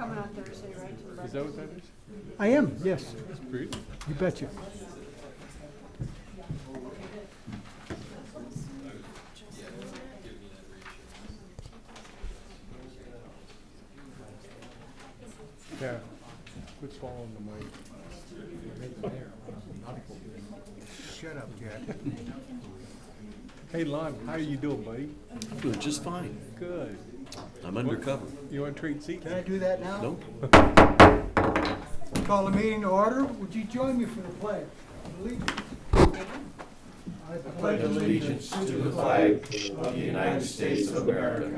coming on Thursday, right? To the Is that what that is? I am, yes. That's great. You betcha. Yeah. Quit swallowing the mic. Shut up, Jack. Hey, Lon, how are you doing, buddy? Doing just fine. Good. I'm undercover. You want to trade seats? Can I do that now? Nope. Call the meeting to order. Would you join me for the pledge? Allegiance. I pledge allegiance to the flag of the United States of America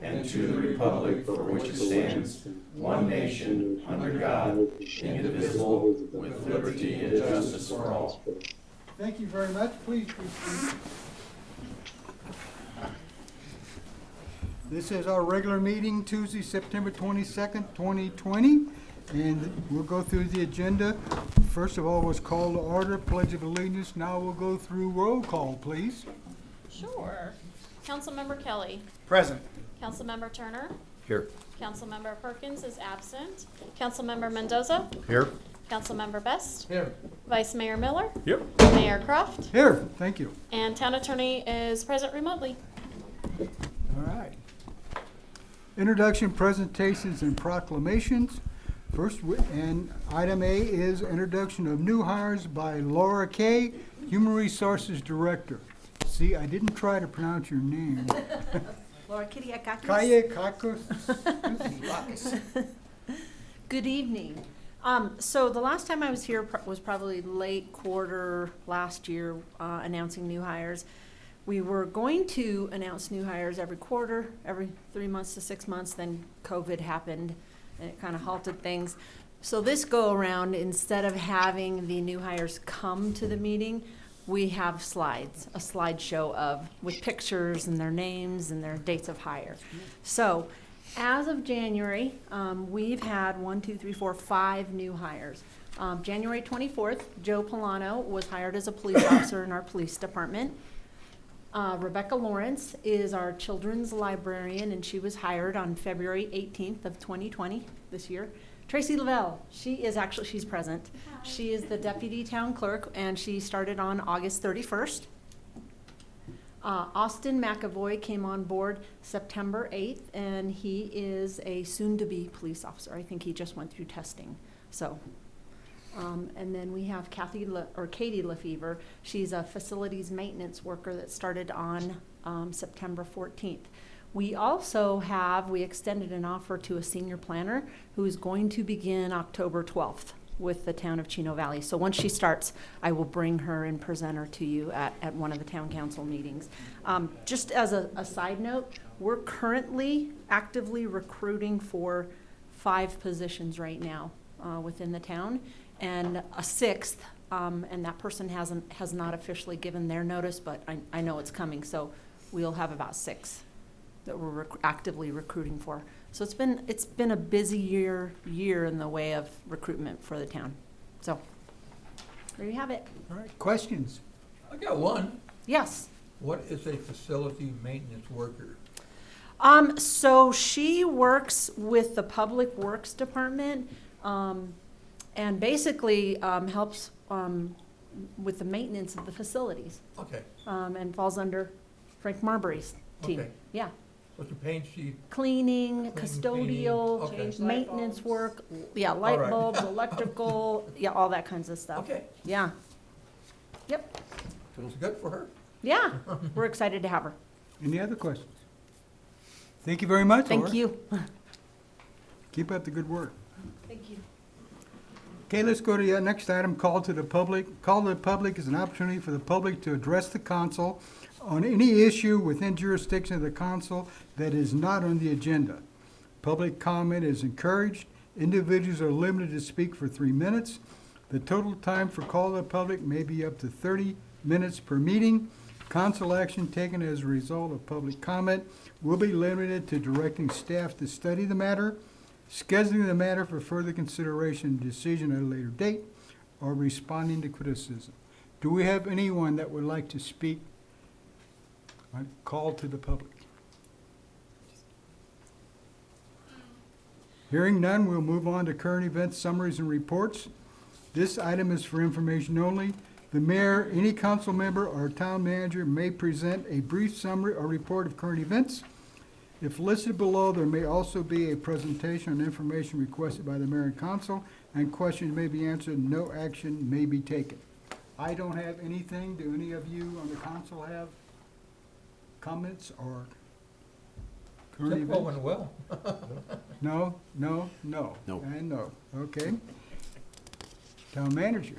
and to the republic for which it stands, one nation, under God, indivisible, with liberty and justice for all. Thank you very much. Please be seated. This is our regular meeting, Tuesday, September 22nd, 2020, and we'll go through the agenda. First of all was call to order, Pledge of Allegiance. Now we'll go through roll call, please. Sure. Councilmember Kelly. Present. Councilmember Turner. Here. Councilmember Perkins is absent. Councilmember Mendoza. Here. Councilmember Best. Here. Vice Mayor Miller. Yep. Mayor Croft. Here, thank you. And Town Attorney is present remotely. All right. Introduction, presentations, and proclamations. First, and item A is introduction of new hires by Laura Kay, Human Resources Director. See, I didn't try to pronounce your name. Laura Kiriakakis. Kaya Kakos. Good evening. So the last time I was here was probably late quarter last year, announcing new hires. We were going to announce new hires every quarter, every 3 months to 6 months, then COVID happened and it kind of halted things. So this go around, instead of having the new hires come to the meeting, we have slides, a slideshow with pictures and their names and their dates of hire. So as of January, we've had 5 new hires. January 24th, Joe Polano was hired as a police officer in our police department. Rebecca Lawrence is our children's librarian, and she was hired on February 18th of 2020 this year. Tracy Lavelle, she's present. Hi. She is the deputy town clerk, and she started on August 31st. Austin McAvoy came on board September 8th, and he is a soon-to-be police officer. I think he just went through testing. So, and then we have Katie Lefevre. She's a facilities maintenance worker that started on September 14th. We also we extended an offer to a senior planner who is going to begin October 12th with the town of Chino Valley. So once she starts, I will bring her and present her to you at one of the town council meetings. Just as a side note, we're currently actively recruiting for 5 positions right now within the town, and a 6th, and that person has not officially given their notice, but I know it's coming, so we'll have about 6 that we're actively recruiting for. So it's been a busy year in the way of recruitment for the town. So there you have it. All right, questions? I got one. Yes. What is a facility maintenance worker? So she works with the Public Works Department, and basically helps with the maintenance of the facilities. Okay. And falls under Frank Marbury's team. Okay. Yeah. So it's a paint sheet. Cleaning, custodial, Okay. Change maintenance work, yeah, light All right. bulbs, electrical, yeah, all that kinds of stuff. Okay. Yeah. Yep. Feels good for her. Yeah. We're excited to have her. Any other questions? Thank you very much, Laura. Thank you. Keep up the good work. Thank you. Okay, let's go to the next item, call to the public. Call to the public is an opportunity for the public to address the council on any issue within jurisdiction of the council that is not on the agenda. Public comment is encouraged. Individuals are limited to speak for 3 minutes. The total time for call to the public may be up to 30 minutes per meeting. Council action taken as a result of public comment will be limited to directing staff to study the matter, scheduling the matter for further consideration and decision at a later date, or responding to criticism. Do we have anyone that would like to speak on call to the public? Hearing none, we'll move on to current events, summaries, and reports. This item is for information only. The mayor, any council member, or town manager may present a brief summary or report of current events. If listed below, there may also be a presentation on information requested by the mayor and council, and questions may be answered, no action may be taken. I don't have anything. Do any of you on the council have comments or current That events? went well. No, no, no. No. And no. Okay. Town manager.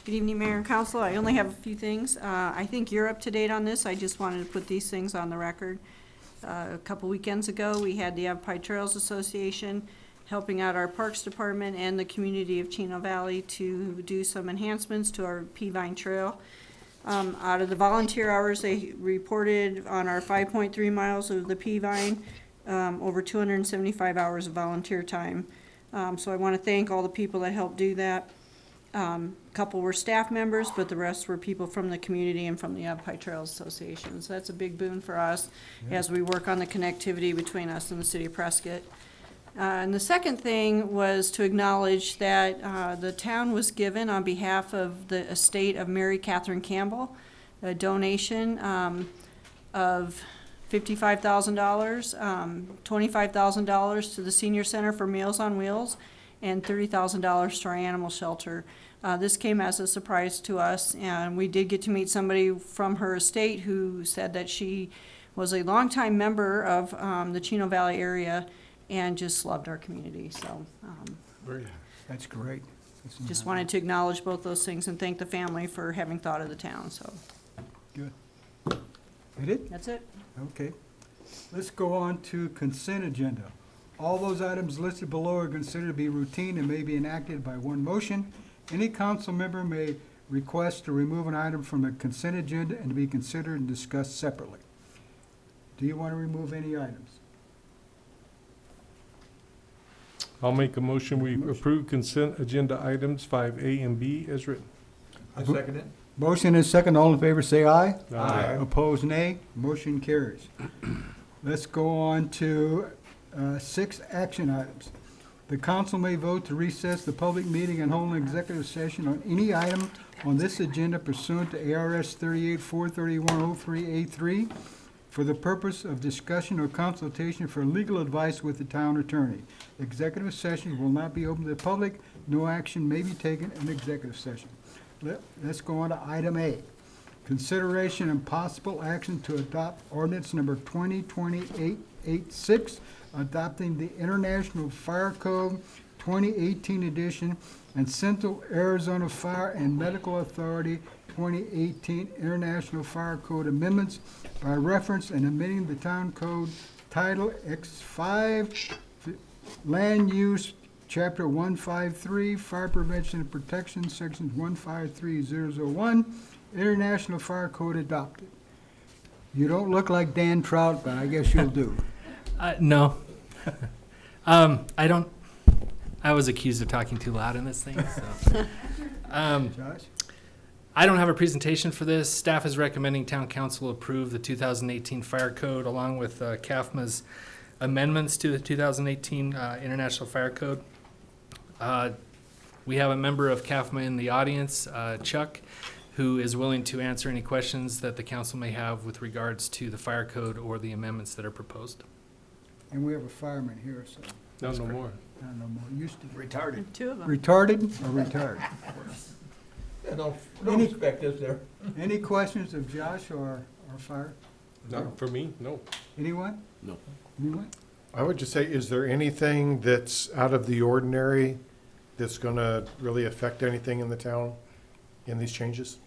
Good evening, Mayor and Council. I only have a few things. I think you're up to date on this. I just wanted to put these things on the record. A couple weekends ago, we had the Yavapai Trails Association helping out our Parks Department and the community of Chino Valley to do some enhancements to our Peavine Trail. Out of the volunteer hours, they reported on our 5.3 miles of the Peavine, over 275 hours of volunteer time. So I want to thank all the people that helped do that. A couple were staff members, but the rest were people from the community and from the Yavapai Trails Association. So that's a big boon for us as we work on the connectivity between us and the city of Prescott. And the second thing was to acknowledge that the town was given, on behalf of the estate of Mary Catherine Campbell, a donation of $55,000, $25,000 to the Senior Center for Meals on Wheels, and $30,000 to our animal shelter. This came as a surprise to us, and we did get to meet somebody from her estate who said that she was a longtime member of the Chino Valley area and just loved our community. So That's great. just wanted to acknowledge both those things and thank the family for having thought of the town. So Good. Hit it? that's it. Okay. Let's go on to consent agenda. All those items listed below are considered to be routine and may be enacted by one motion. Any council member may request to remove an item from the consent agenda and to be considered and discussed separately. Do you want to remove any items? I'll make a motion, we approve consent agenda items 5A and B as written. I second it. Motion is second. All in favor, say aye. Aye. Opposed, nay. Motion carries. Let's go on to 6 action items. The council may vote to recess the public meeting and hold an executive session on any item on this agenda pursuant to ARS 38-431-03A3 for the purpose of discussion or consultation for legal advice with the town attorney. Executive session will not be open to the public. No action may be taken in executive session. Let's go on to item A. Consideration and possible action to adopt ordinance number 2020-886, adopting the International Fire Code 2018 edition and Central Arizona Fire and Medical Authority 2018 International Fire Code amendments by reference and amending the town code title X5 Land Use Chapter 153 Fire Prevention and Protection Sections 153001 International Fire Code adopted. You don't look like Dan Trout, but I guess you'll do. No. I don't. I was accused of talking too loud in this thing. So. Josh? I don't have a presentation for this. Staff is recommending town council approve the 2018 fire code along with CAFMA's amendments to the 2018 International Fire Code. We have a member of CAFMA in the audience, Chuck, who is willing to answer any questions that the council may have with regards to the fire code or the amendments that are proposed. And we have a fireman here, so No, no more. I don't know more. Used to be. And 2 of them. Retarded or retired? Yeah, no Any- respect, is there? Any questions of Josh or fire? Not for me, no. Anyone? No. Anyone? I would just say, is there anything that's out of the ordinary that's going to really affect anything in the town in these changes?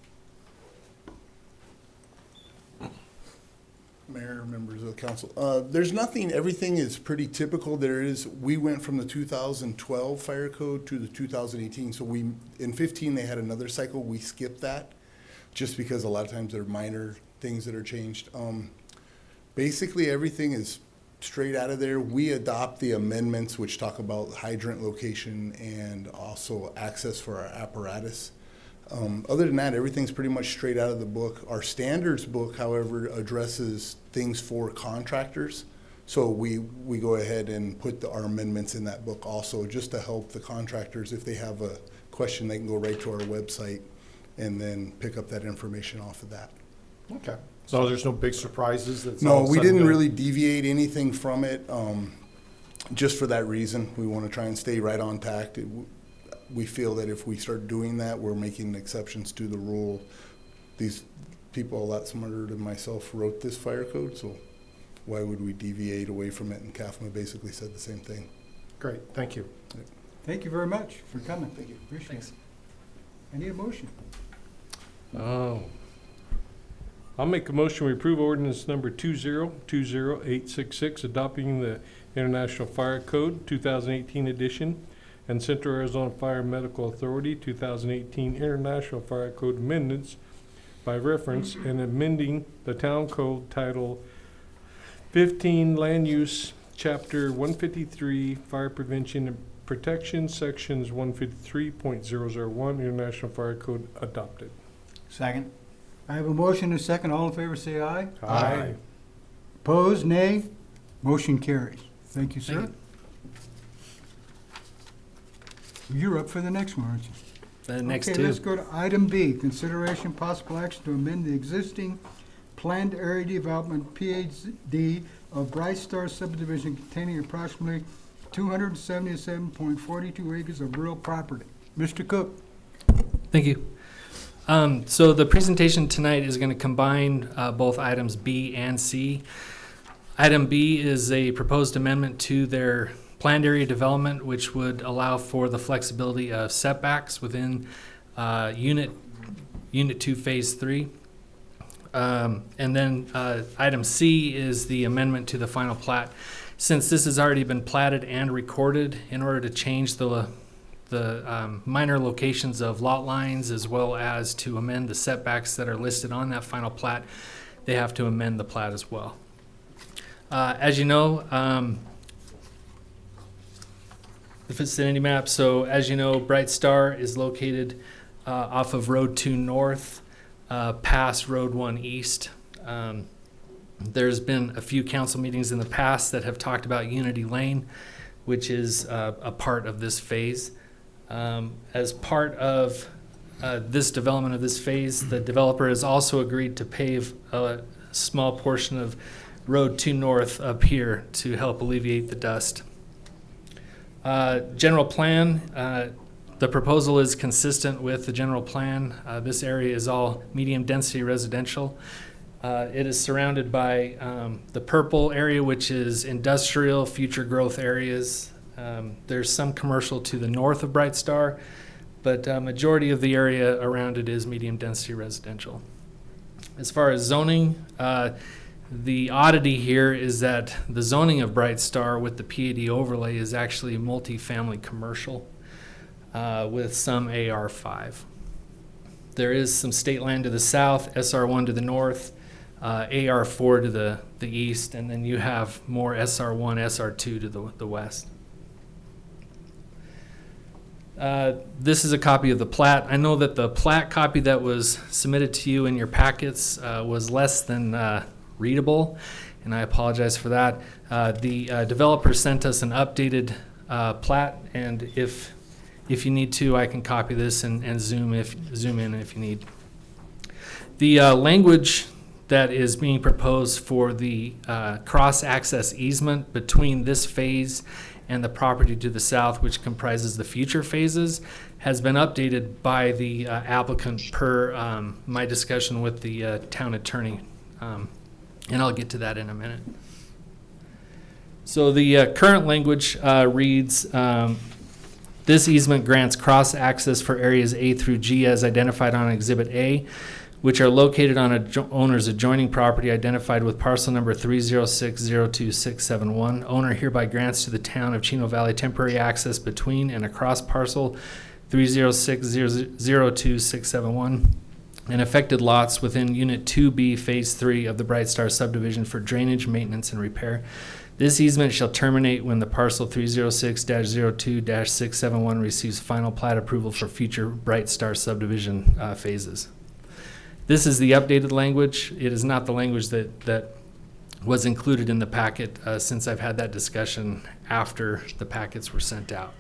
Mayor, members of the council. There's nothing, everything is pretty typical. We went from the 2012 fire code to the 2018. So in 15, they had another cycle. We skipped that just because a lot of times there are minor things that are changed. Basically, everything is straight out of there. We adopt the amendments which talk about hydrant location and also access for our apparatus. Other than that, everything's pretty much straight out of the book. Our standards book, however, addresses things for contractors. So we go ahead and put our amendments in that book also, just to help the contractors. If they have a question, they can go right to our website and then pick up that information off of that. Okay. So there's no big surprises? That's No, all we said and didn't done? really deviate anything from it, just for that reason. We want to try and stay right on tact. We feel that if we start doing that, we're making exceptions to the rule. These people a lot smarter than myself wrote this fire code, so why would we deviate away from it? And CAFMA basically said the same thing. Great, thank you. Thank you very much for coming. Thank you. Appreciate Thanks. it. I need a motion. Oh. I'll make a motion, we approve ordinance number 2020866, adopting the International Fire Code 2018 edition and Central Arizona Fire Medical Authority 2018 International Fire Code amendments by reference and amending the Town Code Title 15 Land Use, Chapter 153 Fire Prevention and Protection, Sections 153.001 International Fire Code adopted. Second. I have a motion and a second. All in favor, say aye. Aye. Opposed, nay. Motion carries. Thank you, sir. Thank You're up for the next one, aren't you? The next Okay, two. let's go to item B, consideration possible action to amend the existing planned area development PhD of Bright Star subdivision containing approximately 277.42 acres of real property. Mr. Cook. Thank you. So the presentation tonight is going to combine both items B and C. Item B is a proposed amendment to their planned area development, which would allow for the flexibility of setbacks within Unit 2, Phase 3. And then item C is the amendment to the final plat. Since this has already been platted and recorded, in order to change the minor locations of lot lines as well as to amend the setbacks that are listed on that final plat, they have to amend the plat as well. As you know, the vicinity map, so as you know, Bright Star is located off of Road 2 North, past Road 1 East. There's been a few council meetings in the past that have talked about Unity Lane, which is a part of this phase. As part of this development of this phase, the developer has also agreed to pave a small portion of Road 2 North up here to help alleviate the dust. General plan, the proposal is consistent with the general plan. This area is all medium density residential. It is surrounded by the purple area, which is industrial future growth areas. There's some commercial to the north of Bright Star, but majority of the area around it is medium density residential. As far as zoning, the oddity here is that the zoning of Bright Star with the PAD overlay is actually multifamily commercial with some AR5. There is some state land to the south, SR1 to the north, AR4 to the east, and then you have more SR1, SR2 to the west. This is a copy of the plat. I know that the plat copy that was submitted to you in your packets was less than readable, and I apologize for that. The developer sent us an updated plat, and if you need to, I can copy this and zoom in if you need. The language that is being proposed for the cross-access easement between this phase and the property to the south, which comprises the future phases, has been updated by the applicant per my discussion with the town attorney. And I'll get to that in a minute. So the current language reads, this easement grants cross-access for areas A through G as identified on Exhibit A, which are located on owner's adjoining property identified with parcel number 306026671. Owner hereby grants to the town of Chino Valley temporary access between and across parcel 306026671 and affected lots within Unit 2B, Phase 3 of the Bright Star subdivision for drainage, maintenance, and repair. This easement shall terminate when the parcel 306-02-671 receives final plat approval for future Bright Star subdivision phases. This is the updated language. It is not the language that was included in the packet since I've had that discussion after the packets were sent out.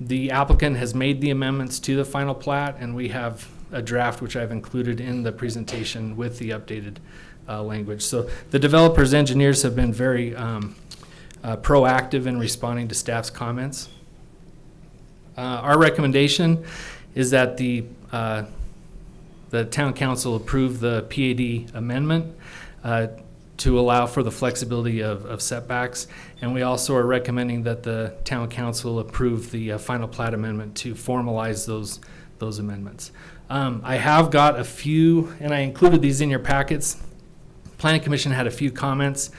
The applicant has made the amendments to the final plat, and we have a draft which I've included in the presentation with the updated language. So the developer's engineers have been very proactive in responding to staff's comments. Our recommendation is that the town council approve the PAD amendment to allow for the flexibility of setbacks. And we also are recommending that the town council approve the final plat amendment to formalize those amendments. I have got a few, and I included these in your packets. Planning Commission had a few comments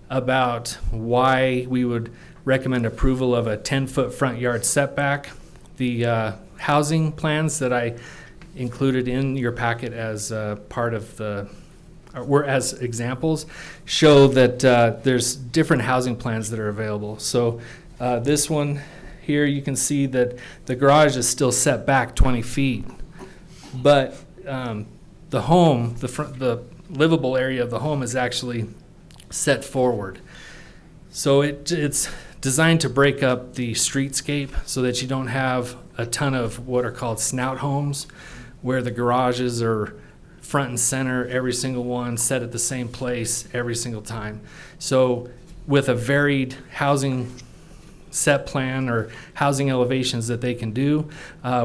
about why we would recommend approval of a 10-foot front yard setback. The housing plans that I included in your packet as part of as examples show that there's different housing plans that are available. So this one here, you can see that the garage is still set back 20 feet, but the home, the livable area of the home is actually set forward. So it's designed to break up the streetscape so that you don't have a ton of what are called snout homes, where the garages are front and center, every single one set at the same place every single time. So with a varied housing set plan or housing elevations that they can do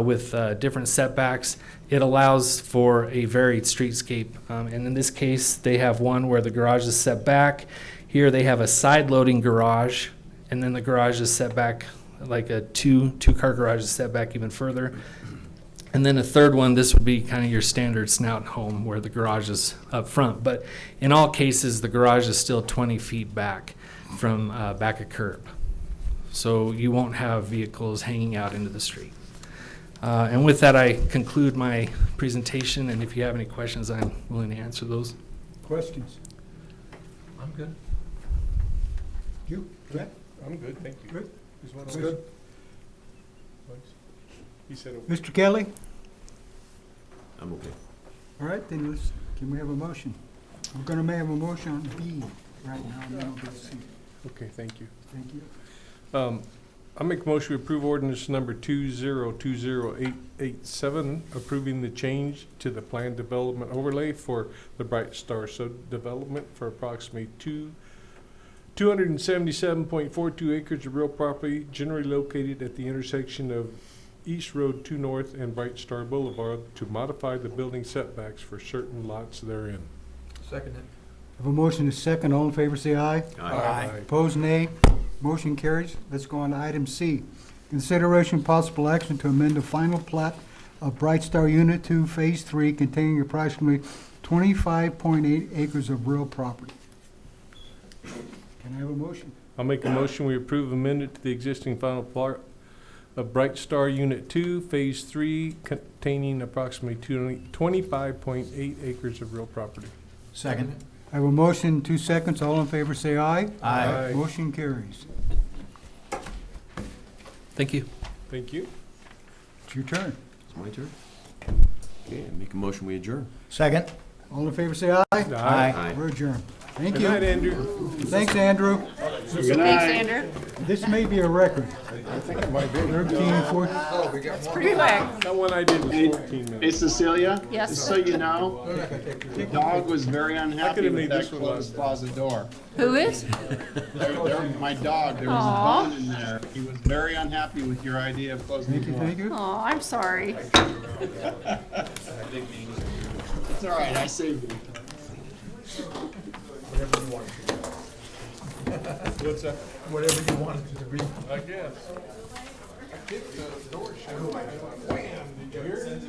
with different setbacks, it allows for a varied streetscape. And in this case, they have one where the garage is set back. Here they have a side loading garage, and then the garage is set back, like a two-car garage is set back even further. And then a third one, this would be kind of your standard snout home where the garage is up front. But in all cases, the garage is still 20 feet back from back of curb. So you won't have vehicles hanging out into the street. And with that, I conclude my presentation. And if you have any questions, I'm willing to answer those. Questions? I'm good. You? Brett? I'm good, thank you. Good. That's good. He said okay. Mr. Kelly? I'm okay. All right, then can we have a motion? We're gonna have a motion on B right now, and then we'll get C. Okay, thank you. Thank you. I make a motion to approve ordinance number 2020887, approving the change to the planned development overlay for the Bright Star subdevelopment for approximately 277.42 acres of real property generally located at the intersection of East Road 2 North and Bright Star Boulevard to modify the building setbacks for certain lots therein. Second it. Have a motion to second. All in favor, say aye. Aye. Opposed, nay. Motion carries. Let's go on to item C. Consideration possible action to amend the final plat of Bright Star Unit 2, Phase 3, containing approximately 25.8 acres of real property. Can I have a motion? I'll make a motion, we approve amendment to the existing final plat of Bright Star Unit 2, Phase 3, containing approximately 25.8 acres of real property. Second. I have a motion, 2 seconds. All in favor, say aye. Aye. Motion carries. Thank you. Thank you. It's your turn. It's my turn. Okay, I make a motion, we adjourn. Second. All in favor, say aye. Aye. We're adjourned. Thank Good you. night, Andrew. Thanks, Andrew. Thanks, Andrew. This may be a record. I think it might be. 13, 14. It's pretty quick. That one I did was 14 Hey, minutes. Cecilia? Yes. Just so you know, the dog was very unhappy could've with made that this one closed closet door. Who is? My dog, there was Aw. a bone in there. He was very unhappy with your idea of closing Thank the you, door. thank you. Oh, I'm sorry. It's all right, I saved you. Whatever you want. What's that? Whatever you wanted to read. I guess. I kicked the door shut. Wham! Did you hear it?